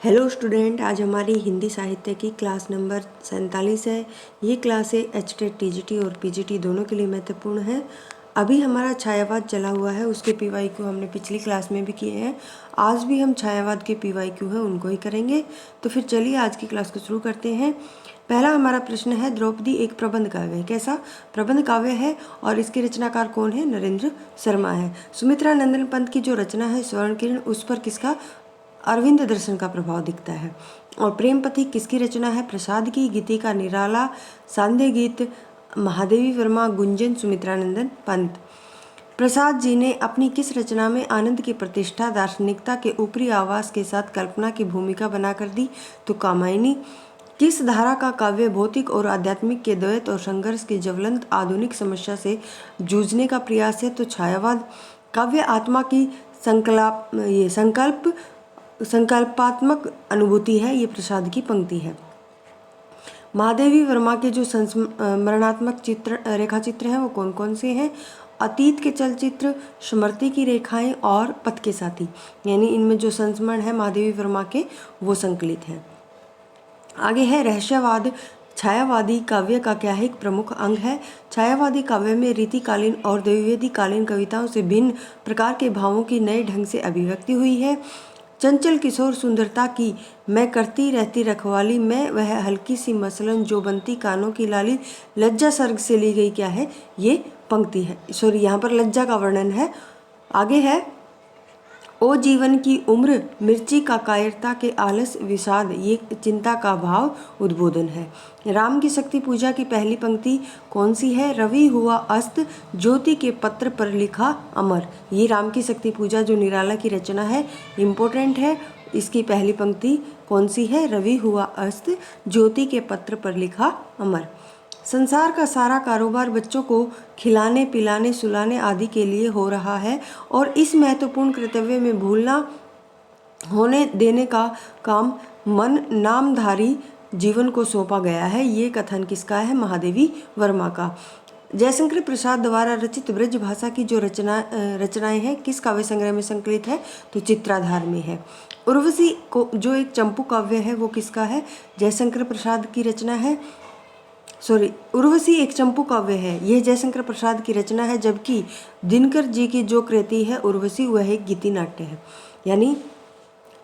Hello student, आज हमारी हिंदी साहित्य की क्लास नंबर 47 है। ये क्लासें एचटेट टीजीटी और पीजीटी दोनों के लिए महत्वपूर्ण है। अभी हमारा छायावाद चला हुआ है, उसके पीवाईक्यू हमने पिछली क्लास में भी किए हैं। आज भी हम छायावाद के पीवाईक्यू हैं उनको ही करेंगे। तो फिर चलिए आज की क्लास को शुरू करते हैं। पहला हमारा प्रश्न है, द्रौपदी एक प्रबंध काव्य है। कैसा प्रबंध काव्य है और इसके रचनाकार कौन है? नरेंद्र शर्मा है। सुमित्रा नंदन पंत की जो रचना है स्वर्ण किरण, उस पर किसका? अरविंद दर्शन का प्रभाव दिखता है। और प्रेम पथिक किसकी रचना है? प्रसाद की। गीतिका निराला, सांध्य गीत महादेवी वर्मा, गुंजन सुमित्रानंदन पंत। प्रसाद जी ने अपनी किस रचना में आनंद की प्रतिष्ठा दार्शनिकता के ऊपरी आवास के साथ कल्पना की भूमिका बनाकर दी? तो कामायनी। किस धारा का काव्य भौतिक और आध्यात्मिक के द्वैत और संघर्ष की ज्वलंत आधुनिक समस्या से जूझने का प्रयास है? तो छायावाद। काव्य आत्मा की संकल्पात्मक अनुभूति है। ये प्रसाद की पंक्ति है। महादेवी वर्मा के जो संस्मरणात्मक रेखा चित्र हैं वो कौन कौन से हैं? अतीत के चलचित्र, स्मृति की रेखाएं और पथ के साथी। यानी इनमें जो संस्मरण है महादेवी वर्मा के वो संकलित हैं। आगे है रहस्यवाद। छायावादी काव्य का क्या है? एक प्रमुख अंग है। छायावादी काव्य में रीतिकालीन और द्विवेदीकालीन कविताओं से भिन्न प्रकार के भावों की नए ढंग से अभिव्यक्ति हुई है। चंचल किशोर सुंदरता की मैं करती रहती रखवाली, मैं वह हल्की सी मसलन जो बनती कानों की लाली, लज्जा सर्ग से ली गई क्या है? ये पंक्ति है। सॉरी, यहाँ पर लज्जा का वर्णन है। आगे है, ओ जीवन की उम्र मिर्ची का कायरता के आलस विषाद, ये चिंता का भाव उद्बोधन है। राम की शक्ति पूजा की पहली पंक्ति कौन सी है? रवि हुआ अस्त ज्योति के पत्र पर लिखा अमर। ये राम की शक्ति पूजा जो निराला की रचना है, इम्पोर्टेंट है। इसकी पहली पंक्ति कौन सी है? रवि हुआ अस्त ज्योति के पत्र पर लिखा अमर। संसार का सारा कारोबार बच्चों को खिलाने पिलाने सुलाने आदि के लिए हो रहा है और इस महत्वपूर्ण कर्तव्य में भूलना होने देने का काम मन नामधारी जीवन को सौंपा गया है। ये कथन किसका है? महादेवी वर्मा का। जयशंकर प्रसाद द्वारा रचित ब्रज भाषा की जो रचनाएं हैं किस काव्य संग्रह में संकलित है? तो चित्राधार में है। उर्वशी को जो एक चंपू काव्य है वो किसका है? जयशंकर प्रसाद की रचना है। उर्वशी एक चंपू काव्य है, यह जयशंकर प्रसाद की रचना है। जबकि दिनकर जी की जो कृति है उर्वशी, वह एक गीति नाट्य है। यानी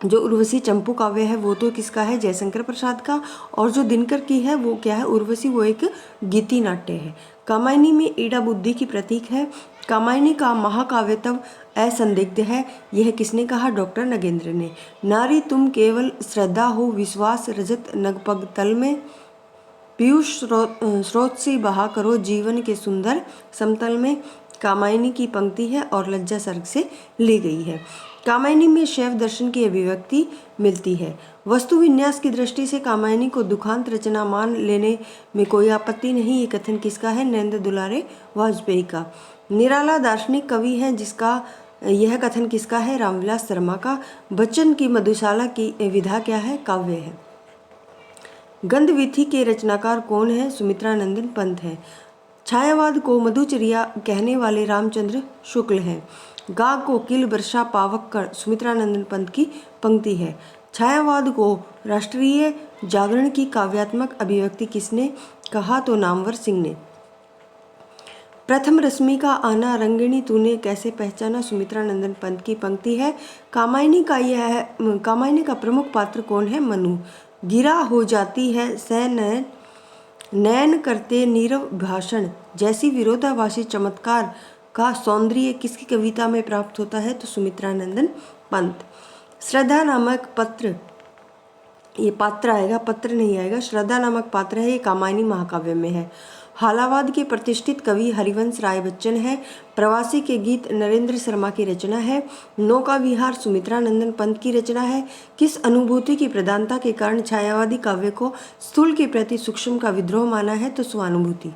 जो उर्वशी चंपू काव्य है वो तो किसका है? जयशंकर प्रसाद का। और जो दिनकर की है वो क्या है? उर्वशी, वो एक गीति नाट्य है। कामायनी में ईड़ा बुद्धि की प्रतीक है। कामायनी का महाकाव्यत्व असंदिग्ध है। यह किसने कहा? डॉक्टर नगेंद्र ने। नारी तुम केवल श्रद्धा हो, विश्वास रजत नगपग तल में, पीयूष स्रोत से बहा करो जीवन के सुंदर समतल में। कामायनी की पंक्ति है और लज्जा सर्ग से ली गई है। कामायनी में शैव दर्शन की अभिव्यक्ति मिलती है। वस्तु विन्यास की दृष्टि से कामायनी को दुखांत रचना मान लेने में कोई आपत्ति नहीं। ये कथन किसका है? नरेंद्र दुलारे वाजपेयी का। निराला दार्शनिक कवि है जिसका यह कथन किसका है? रामविलास शर्मा का। बच्चन की मधुशाला की विधा क्या है? काव्य है। गंधविथि के रचनाकार कौन है? सुमित्रा नंदन पंत है। छायावाद को मधुचर्या कहने वाले रामचंद्र शुक्ल हैं। गाग को किल वर्षा पावक कर, सुमित्रा नंदन पंत की पंक्ति है। छायावाद को राष्ट्रीय जागरण की काव्यात्मक अभिव्यक्ति किसने कहा? तो नामवर सिंह ने। प्रथम रश्मि का आना रंगिणी तूने कैसे पहचाना, सुमित्रा नंदन पंत की पंक्ति है। कामायनी का प्रमुख पात्र कौन है? मनु। गिरा हो जाती है सैनयन, नयन करते नीरव भाषण, जैसी विरोधाभासी चमत्कार का सौंदर्य किसकी कविता में प्राप्त होता है? तो सुमित्रा नंदन पंत। श्रद्धा नामक पत्र, ये पात्र आएगा, पत्र नहीं आएगा। श्रद्धा नामक पात्र है, ये कामायनी महाकाव्य में है। हालावाद के प्रतिष्ठित कवि हरिवंश राय बच्चन है। प्रवासी के गीत नरेंद्र शर्मा की रचना है। नौका विहार सुमित्रा नंदन पंत की रचना है। किस अनुभूति की प्रधानता के कारण छायावादी काव्य को स्थूल के प्रति सूक्ष्म का विद्रोह माना है? तो स्वानुभूति।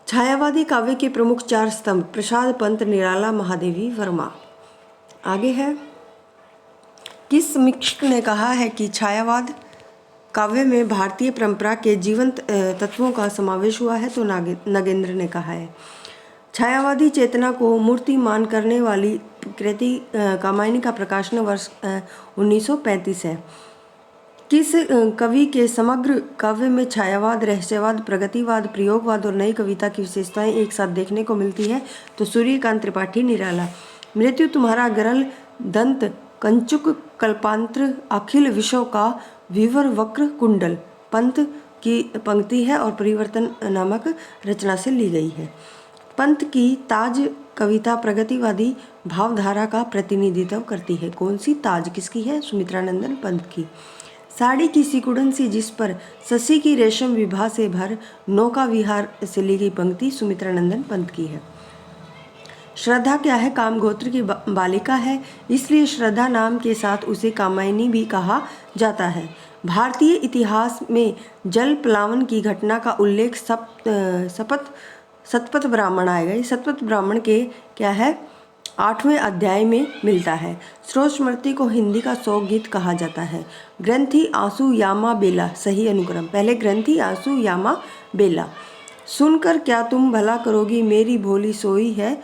छायावादी काव्य के प्रमुख चार स्तंभ, प्रसाद, पंत, निराला, महादेवी वर्मा। आगे है, किस समीक्षक ने कहा है कि छायावाद काव्य में भारतीय परंपरा के जीवंत तत्वों का समावेश हुआ है? तो नगेंद्र ने कहा है। छायावादी चेतना को मूर्तिमान करने वाली कृति कामायनी का प्रकाशन वर्ष 1935 है। किस कवि के समग्र काव्य में छायावाद, रहस्यवाद, प्रगतिवाद, प्रयोगवाद और नई कविता की विशेषताएं एक साथ देखने को मिलती है? तो सूर्यकांत त्रिपाठी, निराला। मृत्यु तुम्हारा गरल दंत कंचुक कल्पांतर अखिल विश्व का विवर वक्र कुंडल पंत की पंक्ति है और परिवर्तन नामक रचना से ली गई है। पंत की ताज कविता प्रगतिवादी भावधारा का प्रतिनिधित्व करती है। कौन सी ताज किसकी है? सुमित्रानंदन पंत की। साड़ी की सिकुड़न सी जिस पर शशि की रेशम विभा से भर नौका विहार से ली गई पंक्ति सुमित्रानंदन पंत की है। श्रद्धा क्या है? काम गोत्र की बालिका है, इसलिए श्रद्धा नाम के साथ उसे कामायनी भी कहा जाता है। भारतीय इतिहास में जल प्लावन की घटना का उल्लेख सतपथ ब्राह्मण आएगा। सतपथ ब्राह्मण के क्या है? 8वें अध्याय में मिलता है। स्रोत स्मृति को हिंदी का शोक गीत कहा जाता है। ग्रंथि आंसू यामा बेला, सही अनुक्रम। पहले ग्रंथि आंसू यामा बेला। सुनकर क्या तुम भला करोगी मेरी भोली सोई है,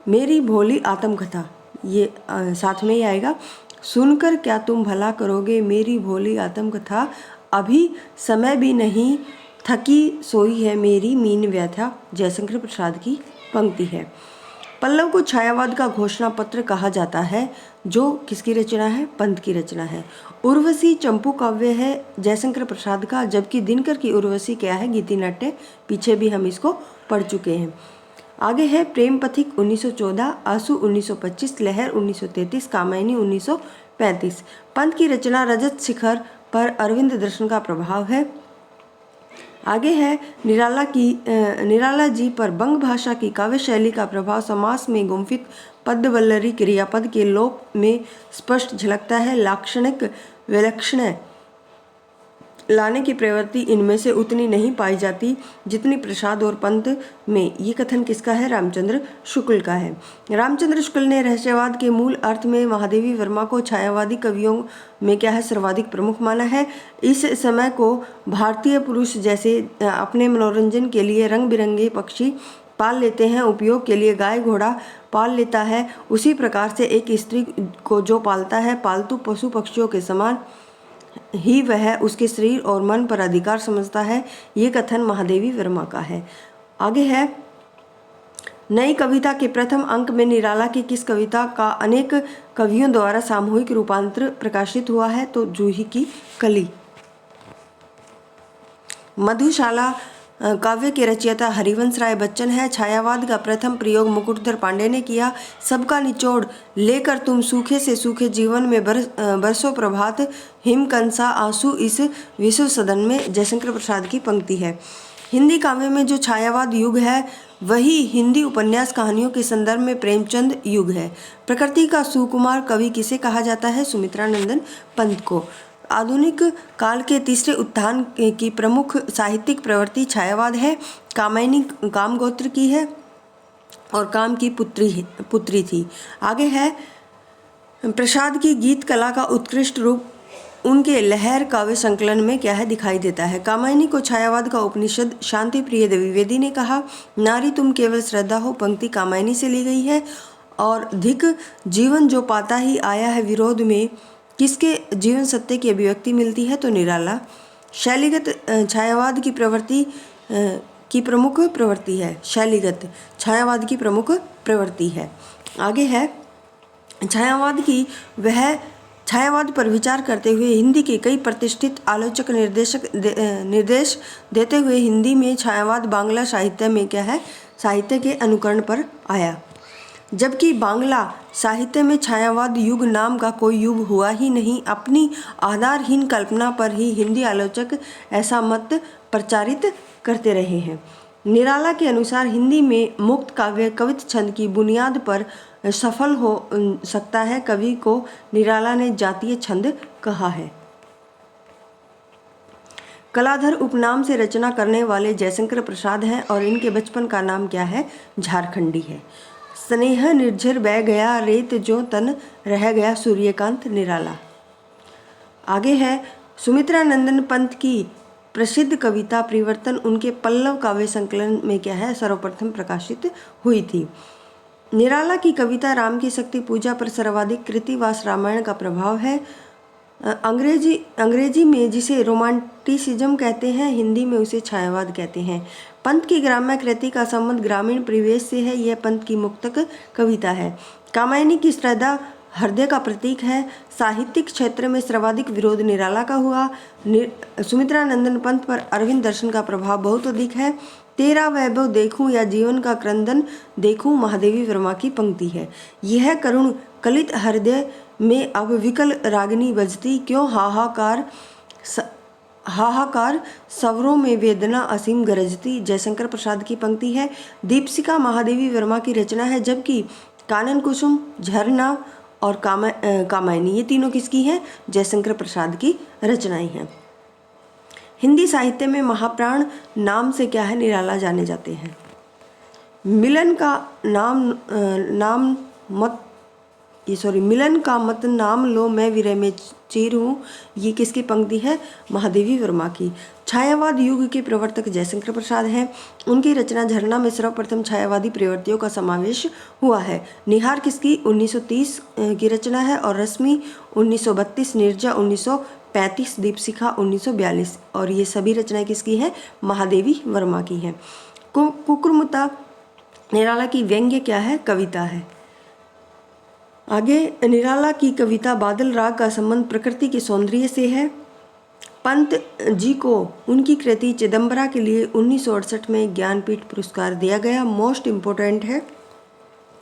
मेरी भोली आत्मकथा, ये साथ में ही आएगा। सुनकर क्या तुम भला करोगे मेरी भोली आत्मकथा, अभी समय भी नहीं थकी सोई है मेरी मीन व्यथा, जयशंकर प्रसाद की पंक्ति है। पल्लव को छायावाद का घोषणा पत्र कहा जाता है, जो किसकी रचना है? पंत की रचना है। उर्वशी चंपू काव्य है जयशंकर प्रसाद का, जबकि दिनकर की उर्वशी क्या है? गीति नाट्य। पीछे भी हम इसको पढ़ चुके हैं। आगे है प्रेम पथिक 1914, आंसू 1925, लहर 1933, कामायनी 1935। पंत की रचना रजत शिखर पर अरविंद दर्शन का प्रभाव है। आगे है निराला जी पर बंग भाषा की काव्य शैली का प्रभाव समास में गुम्फित पद्यवल्लरी क्रियापद के लोप में स्पष्ट झलकता है। लाक्षणिक विलक्षण लाने की प्रवृत्ति इनमें से उतनी नहीं पाई जाती जितनी प्रसाद और पंत में। ये कथन किसका है? रामचंद्र शुक्ल का है। रामचंद्र शुक्ल ने रहस्यवाद के मूल अर्थ में महादेवी वर्मा को छायावादी कवियों में क्या है? सर्वाधिक प्रमुख माना है। इस समय को भारतीय पुरुष जैसे अपने मनोरंजन के लिए रंग बिरंगे पक्षी पाल लेते हैं, उपयोग के लिए गाय घोड़ा पाल लेता है, उसी प्रकार से एक स्त्री को जो पालता है पालतू पशु पक्षियों के समान ही वह उसके शरीर और मन पर अधिकार समझता है। ये कथन महादेवी वर्मा का है। आगे है नई कविता के प्रथम अंक में निराला की किस कविता का अनेक कवियों द्वारा सामूहिक रूपांतर प्रकाशित हुआ है? तो जूही की कली। मधुशाला काव्य के रचयिता हरिवंश राय बच्चन है। छायावाद का प्रथम प्रयोग मुकुटधर पांडे ने किया। सबका निचोड़ लेकर तुम सूखे से सूखे जीवन में बरसों प्रभात हिमकंसा आंसू इस विश्व सदन में, जयशंकर प्रसाद की पंक्ति है। हिंदी काव्य में जो छायावाद युग है वही हिंदी उपन्यास कहानियों के संदर्भ में प्रेमचंद युग है। प्रकृति का सुकुमार कवि किसे कहा जाता है? सुमित्रानंदन पंत को। आधुनिक काल के तीसरे उत्थान की प्रमुख साहित्यिक प्रवृत्ति छायावाद है। कामायनी काम गोत्र की है और काम की पुत्री थी। आगे है प्रसाद की गीत कला का उत्कृष्ट रूप उनके लहर काव्य संकलन में क्या है? दिखाई देता है। कामायनी को छायावाद का उपनिषद शांति प्रिय द्विवेदी ने कहा। नारी तुम केवल श्रद्धा हो पंक्ति कामायनी से ली गई है। और धिक जीवन जो पाता ही आया है विरोध में, किसके जीवन सत्य की अभिव्यक्ति मिलती है? तो निराला। शैलीगत छायावाद की प्रवृत्ति की प्रमुख प्रवृत्ति है। शैलीगत छायावाद की प्रमुख प्रवृत्ति है। आगे है छायावाद पर विचार करते हुए हिंदी के कई प्रतिष्ठित आलोचक निर्देश देते हुए हिंदी में छायावाद बांग्ला साहित्य में क्या है? साहित्य के अनुकरण पर आया। जबकि बांग्ला साहित्य में छायावाद युग नाम का कोई युग हुआ ही नहीं। अपनी आधारहीन कल्पना पर ही हिंदी आलोचक ऐसा मत प्रचारित करते रहे हैं। निराला के अनुसार हिंदी में मुक्त काव्य कवित छंद की बुनियाद पर सफल हो सकता है। कवि को निराला ने जातीय छंद कहा है। कलाधर उपनाम से रचना करने वाले जयशंकर प्रसाद हैं और इनके बचपन का नाम क्या है? झारखंडी है। स्नेह निर्झर बह गया रेत जो तन रह गया, सूर्यकांत निराला। आगे है सुमित्रानंदन पंत की प्रसिद्ध कविता परिवर्तन उनके पल्लव काव्य संकलन में क्या है सर्वप्रथम प्रकाशित हुई थी। निराला की कविता राम की शक्ति पूजा पर सर्वाधिक कृतिवास रामायण का प्रभाव है। अंग्रेजी में जिसे रोमांटिसिज्म कहते हैं, हिंदी में उसे छायावाद कहते हैं। पंत की ग्राम्य कृति का संबंध ग्रामीण परिवेश से है। यह पंत की मुक्तक कविता है। कामायनी की श्रद्धा हृदय का प्रतीक है। साहित्यिक क्षेत्र में सर्वाधिक विरोध निराला का हुआ। सुमित्रा नंदन पंत पर अरविंद दर्शन का प्रभाव बहुत अधिक है। तेरा वैभव देखूं या जीवन का क्रंदन देखूं महादेवी वर्मा की पंक्ति है। यह करुण कलित हृदय में अब विकल रागिनी बजती क्यों, हाहाकार सवरों में वेदना असीम गरजती, जयशंकर प्रसाद की पंक्ति है। दीपशिखा महादेवी वर्मा की रचना है, जबकि कानन कुसुम, झरना और कामायनी ये तीनों किसकी हैं, जयशंकर प्रसाद की रचनाएं हैं। हिंदी साहित्य में महाप्राण नाम से क्या है निराला जाने जाते हैं। मिलन का मत नाम लो मैं विरह में चीर हूँ, ये किसकी पंक्ति है, महादेवी वर्मा की। छायावाद युग के प्रवर्तक जयशंकर प्रसाद हैं। उनकी रचना झरना में सर्वप्रथम छायावादी प्रवृत्तियों का समावेश हुआ है। निहार किसकी 1930 की रचना है और रश्मि 1932, निर्जा 1935, दीपशिखा 1942 और ये सभी रचनाएं किसकी हैं, महादेवी वर्मा की हैं। कुकुरमुत्ता निराला की व्यंग्य क्या है, कविता है। आगे निराला की कविता बादल राग का संबंध प्रकृति के सौंदर्य से है। पंत जी को उनकी कृति चिदम्बरा के लिए 1968 में ज्ञानपीठ पुरस्कार दिया गया। मोस्ट इम्पोर्टेंट है,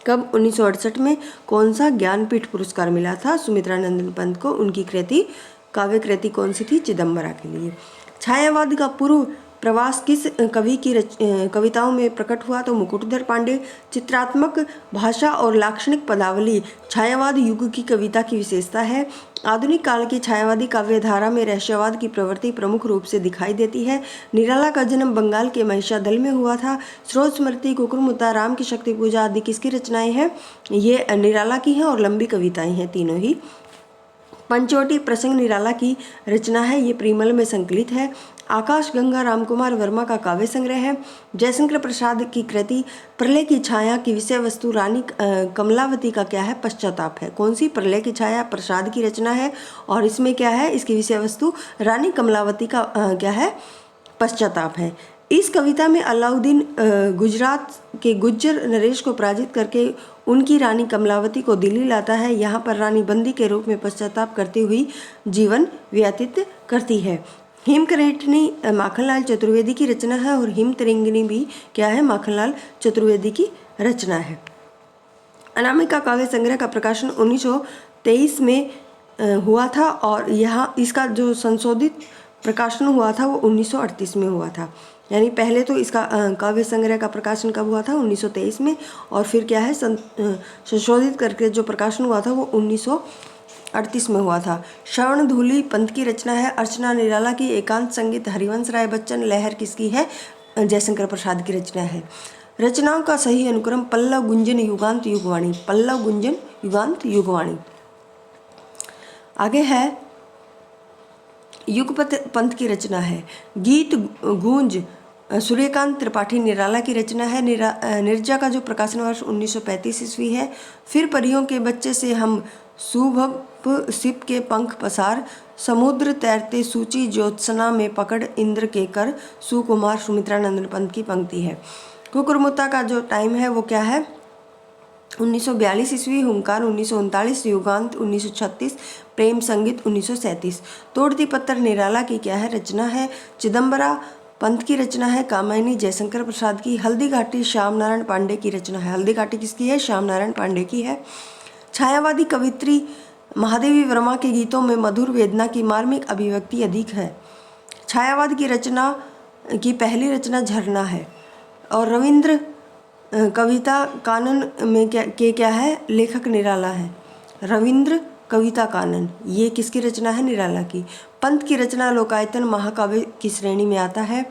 कब 1968 में कौन सा ज्ञानपीठ पुरस्कार मिला था सुमित्रा नंदन पंत को, उनकी कृति काव्य कृति कौन सी थी, चिदम्बरा के लिए। छायावाद का पूर्व प्रवास किस कवि की कविताओं में प्रकट हुआ, तो मुकुटधर पांडे। चित्रात्मक भाषा और लाक्षणिक पदावली छायावाद युग की कविता की विशेषता है। आधुनिक काल की छायावादी काव्यधारा में रहस्यवाद की प्रवृत्ति प्रमुख रूप से दिखाई देती है। निराला का जन्म बंगाल के महिषादल में हुआ था। स्रोत स्मृति, कुकुरमुत्ता, राम की शक्ति पूजा आदि किसकी रचनाएं हैं, ये निराला की हैं और लंबी कविताएं हैं तीनों ही। पंचवटी प्रसंग निराला की रचना है, ये परिमल में संकलित है। आकाश गंगा रामकुमार वर्मा का काव्य संग्रह है। जयशंकर प्रसाद की कृति प्रलय की छाया की विषय वस्तु रानी कमलावती का क्या है, पश्चाताप है। कौन सी, प्रलय की छाया प्रसाद की रचना है और इसमें क्या है, इसकी विषय वस्तु रानी कमलावती का क्या है, पश्चाताप है। इस कविता में अलाउद्दीन गुजरात के गुज्जर नरेश को पराजित करके उनकी रानी कमलावती को दिल्ली लाता है। यहाँ पर रानी बंदी के रूप में पश्चाताप करती हुई जीवन व्यतीत करती है। हिमकरेठनी माखनलाल चतुर्वेदी की रचना है और हिमतरंगिणी भी क्या है, माखनलाल चतुर्वेदी की रचना है। अनामिका काव्य संग्रह का प्रकाशन 1923 में हुआ था और यहाँ इसका जो संशोधित प्रकाशन हुआ था वो 1938 में हुआ था। यानी पहले तो इसका काव्य संग्रह का प्रकाशन कब हुआ था, 1923 में, और फिर क्या है संशोधित करके जो प्रकाशन हुआ था वो 1938 में हुआ था। श्रवण धूली पंत की रचना है। अर्चना निराला की। एकांत संगीत हरिवंश राय बच्चन। लहर किसकी है, जयशंकर प्रसाद की रचना है। रचनाओं का सही अनुक्रम पल्लव गुंजन युगांत युगवाणी, पल्लव गुंजन युगांत युगवाणी। आगे है युगपत पंत की रचना है। गीत गूंज सूर्यकांत त्रिपाठी निराला की रचना है। निर्जा का जो प्रकाशन वर्ष 1935 ईस्वी है। फिर परियों के बच्चे से हम सुभप सिप के पंख पसार, समुद्र तैरते सूची ज्योत्सना में पकड़ इंद्र के कर, सुकुमार सुमित्रा नंदन पंत की पंक्ति है। कुकुरमुत्ता का जो टाइम है वो क्या है, 1942 ईस्वी। हुंकार 1939, युगांत 1936, प्रेम संगीत 1937। तोड़ती पत्थर निराला की क्या है, रचना है। चिदम्बरा पंत की रचना है। कामायनी जयशंकर प्रसाद की। हल्दी घाटी श्याम नारायण पांडे की रचना है। हल्दी घाटी किसकी है, श्याम नारायण पांडे की है। छायावादी कवित्री महादेवी वर्मा के गीतों में मधुर वेदना की मार्मिक अभिव्यक्ति अधिक है। छायावाद की रचना की पहली रचना झरना है और रविंद्र कविता कानन में क्या है, लेखक निराला है। रविंद्र कविता कानन ये किसकी रचना है, निराला की। पंत की रचना लोकायतन महाकाव्य की श्रेणी में आता है।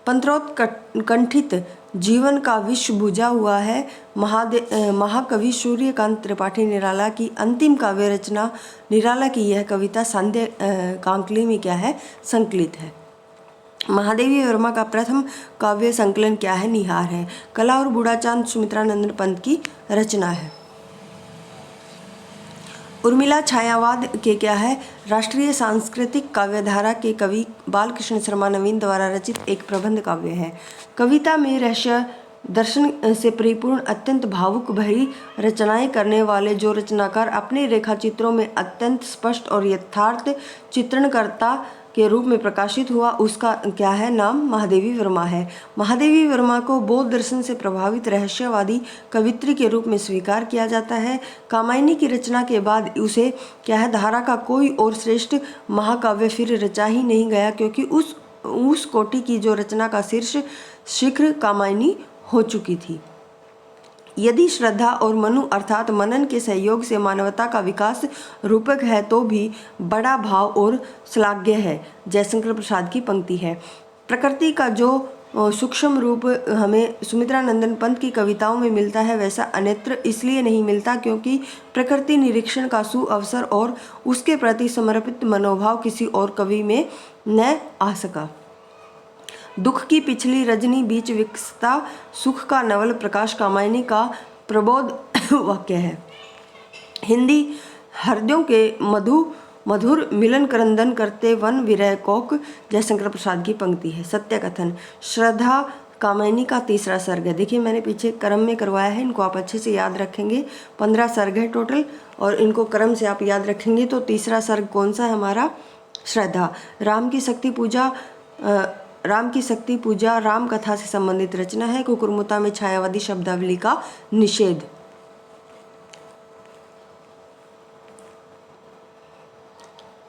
पंत्रोत्कंठित जीवन का विश्व बुझा हुआ है। महाकवि सूर्यकांत त्रिपाठी निराला की अंतिम काव्य रचना। निराला की यह कविता सांध्य कांकली में क्या है, संकलित है। महादेवी वर्मा का प्रथम काव्य संकलन क्या है? निहार है। कला और बूढ़ा चांद सुमित्रानंदन पंत की रचना है। उर्मिला छायावाद के क्या है? राष्ट्रीय सांस्कृतिक काव्यधारा के कवि बालकृष्ण शर्मा नवीन द्वारा रचित एक प्रबंध काव्य है। कविता में रहस्य दर्शन से परिपूर्ण अत्यंत भावुक भरी रचनाएं करने वाले जो रचनाकार अपने रेखाचित्रों में अत्यंत स्पष्ट और यथार्थ चित्रणकर्ता के रूप में प्रकाशित हुआ, उसका क्या है? नाम महादेवी वर्मा है। महादेवी वर्मा को बौद्ध दर्शन से प्रभावित रहस्यवादी कवित्री के रूप में स्वीकार किया जाता है। कामायनी की रचना के बाद उसे क्या है? धारा का कोई और श्रेष्ठ महाकाव्य फिर रचा ही नहीं गया, क्योंकि उस कोटि की जो रचना का शीर्ष शिखर कामायनी हो चुकी थी। यदि श्रद्धा और मनु अर्थात मनन के सहयोग से मानवता का विकास रूपक है तो भी बड़ा भाव और श्लाघ्य है। जयशंकर प्रसाद की पंक्ति है। प्रकृति का जो सूक्ष्म रूप हमें सुमित्रानंदन पंत की कविताओं में मिलता है, वैसा अन्यत्र इसलिए नहीं मिलता क्योंकि प्रकृति निरीक्षण का सुअवसर और उसके प्रति समर्पित मनोभाव किसी और कवि में न आ सका। दुख की पिछली रजनी बीच विकसता सुख का नवल प्रकाश कामायनी का प्रबोध वाक्य है। हिंदी हृदयों के मधुर मिलन करंदन करते वन विरह कोक जयशंकर प्रसाद की पंक्ति है। सत्य कथन श्रद्धा कामायनी का तीसरा सर्ग है। देखिए मैंने पीछे क्रम में करवाया है, इनको आप अच्छे से याद रखेंगे। 15 सर्ग है टोटल और इनको क्रम से आप याद रखेंगे तो तीसरा सर्ग कौन सा है हमारा? श्रद्धा। राम की शक्ति पूजा राम कथा से संबंधित रचना है। कुकुरमुता में छायावादी शब्दावली का निषेध।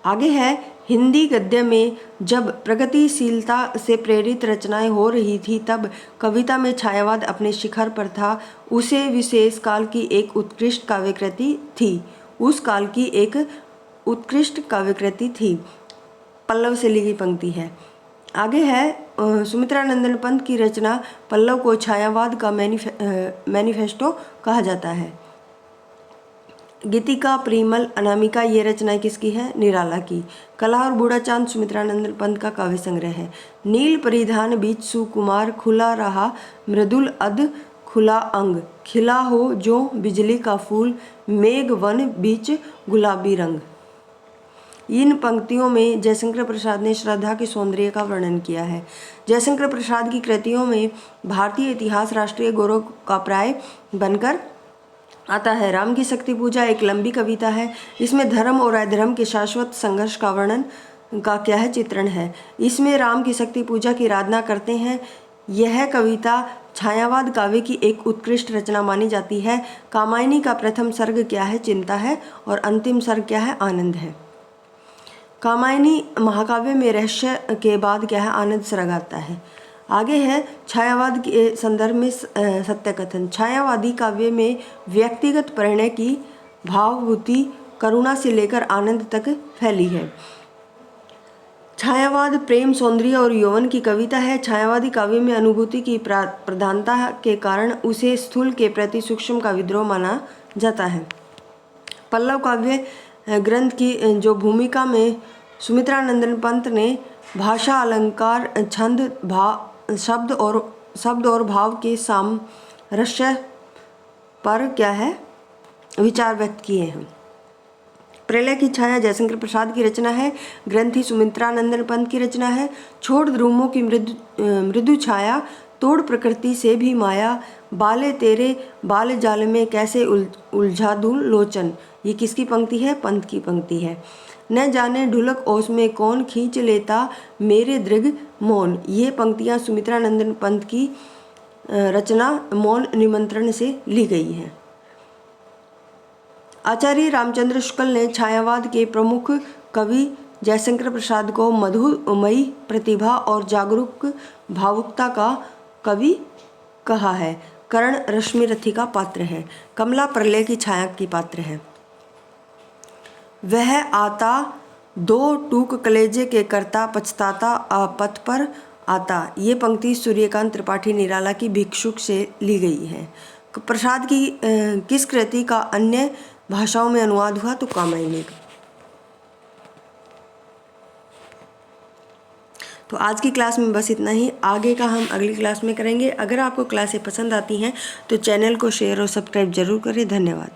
आगे है हिंदी गद्य में जब प्रगतिशीलता से प्रेरित रचनाएं हो रही थी तब कविता में छायावाद अपने शिखर पर था। उसे विशेष काल की एक उत्कृष्ट काव्यकृति थी। पल्लव से ली गई पंक्ति है। आगे है सुमित्रानंदन पंत की रचना पल्लव को छायावाद का मैनिफेस्टो कहा जाता है। गीतिका परिमल अनामिका ये रचनाएं किसकी है? निराला की। कला और बूढ़ा चांद सुमित्रानंदन पंत का काव्य संग्रह है। नील परिधान बीच सुकुमार खुला रहा मृदुल अध खुला अंग खिला हो जो बिजली का फूल मेघ वन बीच गुलाबी रंग। इन पंक्तियों में जयशंकर प्रसाद ने श्रद्धा के सौंदर्य का वर्णन किया है। जयशंकर प्रसाद की कृतियों में भारतीय इतिहास राष्ट्रीय गौरव का प्राय बनकर आता है। राम की शक्ति पूजा एक लंबी कविता है। इसमें धर्म और अधर्म के शाश्वत संघर्ष का वर्णन का क्या है? चित्रण है। इसमें राम की शक्ति पूजा की आराधना करते हैं। यह कविता छायावाद काव्य की एक उत्कृष्ट रचना मानी जाती है। कामायनी का प्रथम सर्ग क्या है? चिंता है और अंतिम सर्ग क्या है? आनंद है। कामायनी महाकाव्य में रहस्य के बाद क्या है? आनंद सर्ग आता है। आगे है छायावाद के संदर्भ में सत्य कथन। छायावादी काव्य में व्यक्तिगत परिणय की भावभूति करुणा से लेकर आनंद तक फैली है। छायावाद प्रेम सौंदर्य और यौवन की कविता है। छायावादी काव्य में अनुभूति की प्रधानता के कारण उसे स्थूल के प्रति सूक्ष्म का विद्रोह माना जाता है। पल्लव काव्य ग्रंथ की जो भूमिका में सुमित्रानंदन पंत ने भाषा अलंकार छंद शब्द और भाव के सामरस्य पर क्या है? विचार व्यक्त किए हैं। प्रलय की छाया जयशंकर प्रसाद की रचना है। ग्रंथी सुमित्रानंदन पंत की रचना है। छोड़ ध्रुवों की मृदु छाया तोड़ प्रकृति से भी माया बाले तेरे बाल जाल में कैसे उलझा दूं लोचन। ये किसकी पंक्ति है? पंत की पंक्ति है। न जाने ढुलक ओस में कौन खींच लेता मेरे दृग मौन। ये पंक्तियां सुमित्रानंदन पंत की रचना मौन निमंत्रण से ली गई है। आचार्य रामचंद्र शुक्ल ने छायावाद के प्रमुख कवि जयशंकर प्रसाद को मधुमयी प्रतिभा और जागरूक भावुकता का कवि कहा है। कर्ण रश्मिरथी का पात्र है। कमला प्रलय की छाया की पात्र है। वह आता दो टूक कलेजे के करता पछताता पथ पर आता। ये पंक्ति सूर्यकांत त्रिपाठी निराला की भिक्षुक से ली गई है। प्रसाद की किस कृति का अन्य भाषाओं में अनुवाद हुआ? तो कामायनी का। तो आज की क्लास में बस इतना ही। आगे का हम अगली क्लास में करेंगे। अगर आपको क्लासें पसंद आती हैं तो चैनल को शेयर और सब्सक्राइब जरूर करें। धन्यवाद।